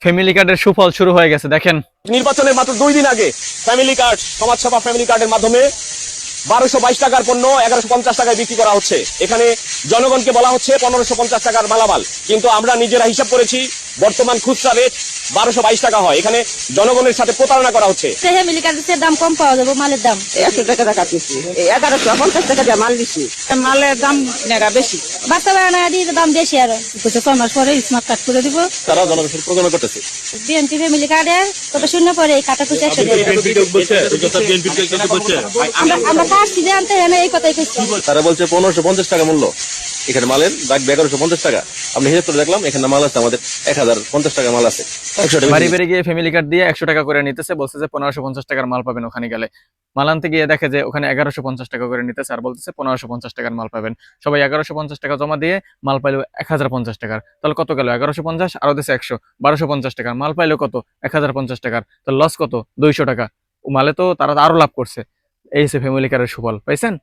Family কার্ডের সুফল শুরু হয়ে গেছে দেখেন। নির্বাচনের মাত্র 2 দিন আগে ফ্যামিলি কার্ড, সমাজসেবা ফ্যামিলি কার্ডের মাধ্যমে 1222 টাকার পণ্য 1150 টাকায় বিক্রি করা হচ্ছে। এখানে জনগণকে বলা হচ্ছে 1550 টাকার মালামাল, কিন্তু আমরা নিজেরা হিসাব করেছি বর্তমান খুচরা রেট 1222 টাকা হয়। এখানে জনগণের সাথে প্রতারণা করা হচ্ছে। ফ্যামিলি কার্ডের দাম কম পাওয়া যাবে, মালের দাম 100 টাকা কাটছি, 1150 টাকা দিয়ে মাল দিচ্ছি। মালের দাম নেগা বেশি, বাচ্চা দিয়ে দাম বেশি। আরো 6 মাস পরে স্মার্ট কার্ড করে দিব। তারা জনগণের সাথে প্রতারণা করতেছে। বিএনপি ফ্যামিলি কার্ডের কত শূন্য পরে এই কাটা কুচি 100 আমরা কাটছি যে আনতে হয় না, এই কথাই কইছি। তারা বলছে 1550 টাকা মূল্য, এখানে মালের দাগ 1150 টাকা। আমি হিসাব করে দেখলাম এখানে মাল আছে আমাদের 1050 টাকা মাল আছে। বাড়ি বাড়ি গিয়ে ফ্যামিলি কার্ড দিয়ে 100 টাকা করে নিতেছে, বলছে যে 1550 টাকার মাল পাবেন। ওখানে গেলে মাল আনতে গিয়ে দেখে যে ওখানে 1150 টাকা করে নিতেছে, আর বলতেছে 1550 টাকার মাল পাবেন। সবাই 1150 টাকা জমা দিয়ে মাল পাইলো 1050 টাকার। তাহলে কত গেল? 1150 আরো দিচ্ছে 100, 1250 টাকার মাল পাইলো কত? 1050 টাকার। তো লস কত? 200 টাকা। ও মালে তো তারা আরো লাভ করছে। এই হচ্ছে ফ্যামিলি কার্ডের সুফল, পাইছেন?